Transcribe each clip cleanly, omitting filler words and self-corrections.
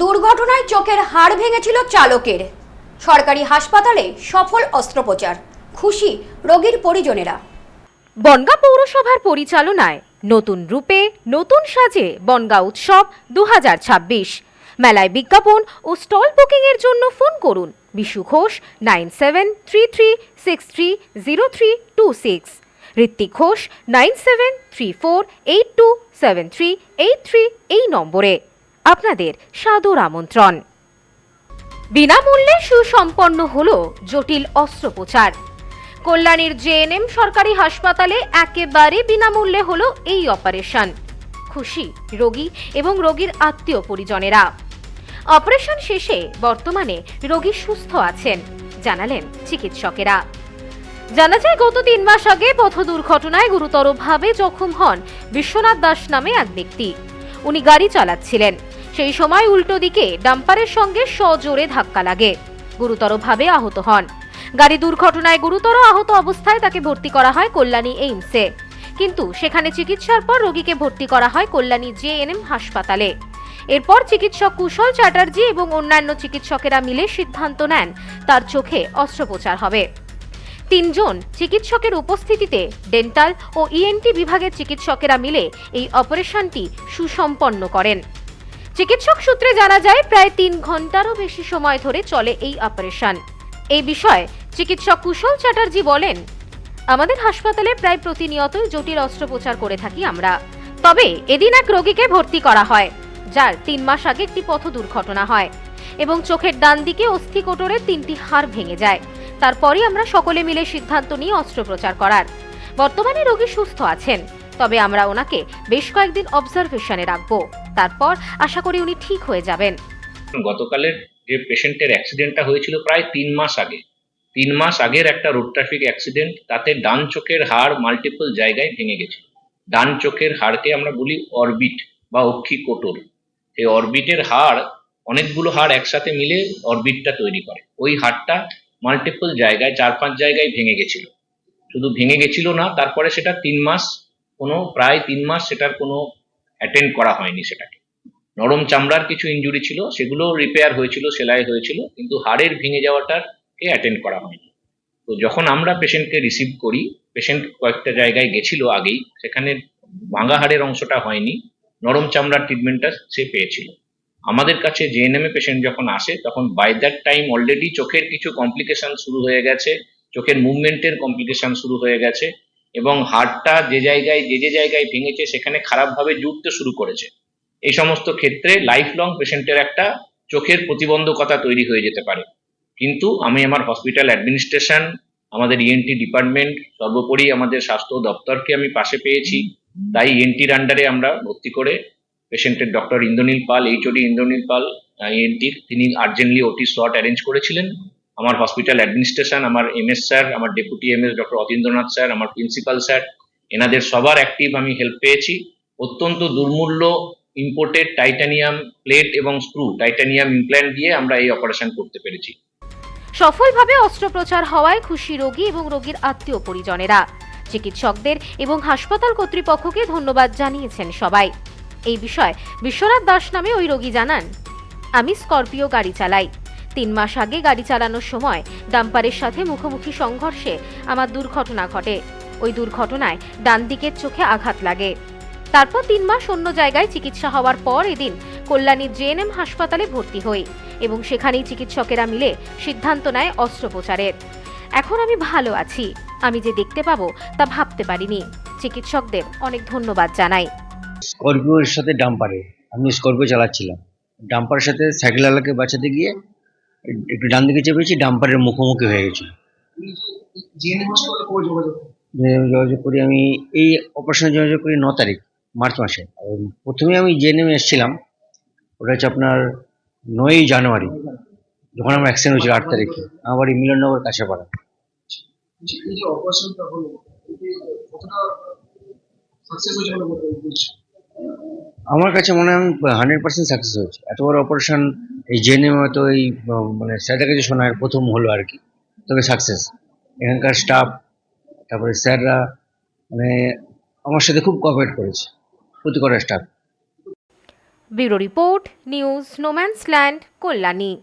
দুর্ঘটনায় চোখের হাড় ভেঙেছিল চালকের। সরকারি হাসপাতালে সফল অস্ত্রোপচার, খুশি রোগীর পরিজনেরা। বনগাঁ পৌরসভার পরিচালনায় নতুন রূপে নতুন সাজে বনগাঁ উৎসব 2026। মেলায় বিজ্ঞাপন ও স্টল বুকিং এর জন্য ফোন করুন বিশু ঘোষ 9733630326, ঋত্বিক ঘোষ 9734827383 এই নম্বরে। আপনাদের সাদর আমন্ত্রণ। বিনামূল্যে সুসম্পন্ন হলো জটিল অস্ত্রোপচার। কল্যাণীর জেএনএম সরকারি হাসপাতালে একেবারে বিনামূল্যে হলো এই অপারেশন। খুশি রোগী এবং রোগীর আত্মীয় পরিজনেরা। অপারেশন শেষে বর্তমানে রোগী সুস্থ আছেন, জানালেন চিকিৎসকেরা। জানা যায়, গত 3 মাস আগে পথ দুর্ঘটনায় গুরুতরভাবে জখম হন বিশ্বনাথ দাস নামে এক ব্যক্তি। উনি গাড়ি চালাচ্ছিলেন, সেই সময় উল্টো দিকে ডাম্পারের সঙ্গে সজোরে ধাক্কা লাগে, গুরুতরভাবে আহত হন। গাড়ি দুর্ঘটনায় গুরুতর আহত অবস্থায় তাকে ভর্তি করা হয় কল্যাণী এইমসে, কিন্তু সেখানে চিকিৎসার পর রোগীকে ভর্তি করা হয় কল্যাণী জেএনএম হাসপাতালে। এরপর চিকিৎসক কুশল চ্যাটার্জি এবং অন্যান্য চিকিৎসকেরা মিলে সিদ্ধান্ত নেন তার চোখে অস্ত্রোপচার হবে। 3 জন চিকিৎসকের উপস্থিতিতে ডেন্টাল ও ইএনটি বিভাগের চিকিৎসকেরা মিলে এই অপারেশনটি সুসম্পন্ন করেন। চিকিৎসক সূত্রে জানা যায়, প্রায় 3 ঘন্টারও বেশি সময় ধরে চলে এই অপারেশন। এই বিষয়ে চিকিৎসক কুশল চ্যাটার্জি বলেন, আমাদের হাসপাতালে প্রায় প্রতিনিয়তই জটিল অস্ত্রোপচার করে থাকি আমরা। তবে এদিন এক রোগীকে ভর্তি করা হয়, যার 3 মাস আগে একটি পথ দুর্ঘটনা হয় এবং চোখের ডান দিকে অস্থিকোটরের 3টি হাড় ভেঙে যায়। তারপরই আমরা সকলে মিলে সিদ্ধান্ত নিই অস্ত্রোপচার করার। বর্তমানে রোগী সুস্থ আছেন, তবে আমরা ওনাকে বেশ কয়েকদিন অবজারভেশনে রাখবো, তারপর আশা করি উনি ঠিক হয়ে যাবেন। গতকালের যে পেশেন্টের অ্যাক্সিডেন্টটা হয়েছিল প্রায় 3 মাস আগে, 3 মাস আগের একটা রোড ট্রাফিক অ্যাক্সিডেন্ট, তাতে ডান চোখের হাড় মাল্টিপল জায়গায় ভেঙে গেছে। ডান চোখের হাড়কে আমরা বলি অরবিট বা অক্ষিকোটর। এই অরবিটের হাড়, অনেকগুলো হাড় একসাথে মিলে অরবিটটা তৈরি করে। ওই হাড়টা মাল্টিপল জায়গায় 4-5 জায়গায় ভেঙে গেছিল। শুধু ভেঙে গেছিল না, তারপরে সেটা 3 মাস প্রায় 3 মাস সেটার কোনো অ্যাটেন্ড করা হয়নি। সেটাকে নরম চামড়ার কিছু ইনজুরি ছিল, সেগুলো রিপেয়ার হয়েছিল, সেলাই হয়েছিল, কিন্তু হাড়ের ভেঙে যাওয়াটাকে অ্যাটেন্ড করা হয়নি। তো যখন আমরা পেশেন্টকে রিসিভ করি, পেশেন্ট কয়েকটা জায়গায় গেছিল আগেই, সেখানে ভাঙা হাড়ের অংশটা হয়নি, নরম চামড়ার ট্রিটমেন্টটা সে পেয়েছিল। আমাদের কাছে জেএনএম এ পেশেন্ট যখন আসে, তখন বাই দ্যাট টাইম অলরেডি চোখের কিছু কমপ্লিকেশন শুরু হয়ে গেছে, চোখের মুভমেন্টের কমপ্লিকেশন শুরু হয়ে গেছে, এবং হাড়টা যে জায়গায় ভেঙেছে সেখানে খারাপভাবে জুড়তে শুরু করেছে। এই সমস্ত ক্ষেত্রে লাইফ লং পেশেন্টের একটা চোখের প্রতিবন্ধকতা তৈরি হয়ে যেতে পারে। কিন্তু আমি আমার হসপিটাল অ্যাডমিনিস্ট্রেশন, আমাদের ইএনটি ডিপার্টমেন্ট, সর্বোপরি আমাদের স্বাস্থ্য দপ্তরকে আমি পাশে পেয়েছি। তাই ইএনটির আন্ডারে আমরা ভর্তি করে পেশেন্টের ডক্টর ইন্দ্রনীল পাল, এইচওডি ইন্দ্রনীল পাল ইএনটির, তিনি আর্জেন্টলি ওটি স্লট অ্যারেঞ্জ করেছিলেন। আমার হসপিটাল অ্যাডমিনিস্ট্রেশন, আমার এমএস স্যার, আমার deputy MS doctor Atindranath sir, আমার প্রিন্সিপাল স্যার, এনাদের সবার অ্যাক্টিভ আমি হেল্প পেয়েছি। অত্যন্ত দুর্মূল্য ইম্পোর্টেড টাইটানিয়াম প্লেট এবং স্ক্রু, টাইটানিয়াম ইমপ্ল্যান্ট দিয়ে আমরা এই অপারেশন করতে পেরেছি। সফলভাবে অস্ত্রোপচার হওয়ায় খুশি রোগী এবং রোগীর আত্মীয় পরিজনেরা। চিকিৎসকদের এবং হাসপাতাল কর্তৃপক্ষকে ধন্যবাদ জানিয়েছেন সবাই। এই বিষয়ে বিশ্বনাথ দাস নামে ওই রোগী জানান, আমি স্করপিও গাড়ি চালাই। 3 মাস আগে গাড়ি চালানোর সময় ডাম্পারের সাথে মুখোমুখি সংঘর্ষে আমার দুর্ঘটনা ঘটে। ওই দুর্ঘটনায় ডান দিকের চোখে আঘাত লাগে। তারপর 3 মাস অন্য জায়গায় চিকিৎসা হওয়ার পর এদিন কল্যাণীর জেএনএম হাসপাতালে ভর্তি হই এবং সেখানেই চিকিৎসকেরা মিলে সিদ্ধান্ত নেয় অস্ত্রোপচারের। এখন আমি ভালো আছি। আমি যে দেখতে পাবো তা ভাবতে পারিনি। চিকিৎসকদের অনেক ধন্যবাদ জানাই। স্করপিওর সাথে ডাম্পারে, আমি স্করপিও চালাচ্ছিলাম, ডাম্পারের সাথে সাইকেলওয়ালাকে বাঁচাতে গিয়ে একটু ডান দিকে চেপেছি, ডাম্পারের মুখোমুখি হয়ে গেছিল। যোগাযোগ করি আমি, এই অপারেশনে যোগাযোগ করি 9 তারিখ মার্চ মাসে। প্রথমে আমি জেএনএম এসেছিলাম, ওটা হচ্ছে আপনার 9ই জানুয়ারি, যখন আমার অ্যাক্সিডেন্ট হয়েছিল 8 তারিখে। আমার বাড়ি মিলননগর কাছেপাড়া। আমার কাছে মনে হয় আমি 100% সাকসেস হয়েছে। এত বড় অপারেশন এই জেএনএম হয়তো এই মানে স্যারদের কাছে শোনা প্রথম হলো আর কি, তবে সাকসেস। এখানকার স্টাফ, তারপরে স্যাররা মানে আমার সাথে খুব কোঅপারেট করেছে, প্রতি কটা staff. Bureau report, news no man's land, Kalyani.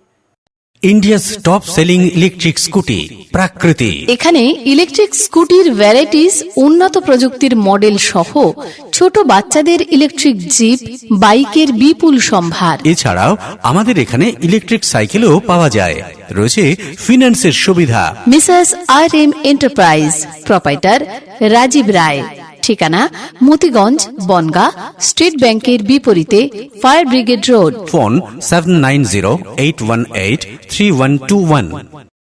India's top selling electric scooty Prakriti. এখানে ইলেকট্রিক স্কুটির ভ্যারাইটিস, উন্নত প্রযুক্তির মডেল সহ ছোট বাচ্চাদের ইলেকট্রিক জিপ, বাইকের বিপুল সম্ভার। এছাড়াও আমাদের এখানে ইলেকট্রিক সাইকেলও পাওয়া যায়। রয়েছে ফিন্যান্সের সুবিধা। Mrs R M enterprise, proprietor Rajib Roy. ঠিকানা মতিগঞ্জ, বনগাঁ, স্টেট ব্যাংকের বিপরীতে, ফায়ার ব্রিগেড রোড। ফোন 7908183121।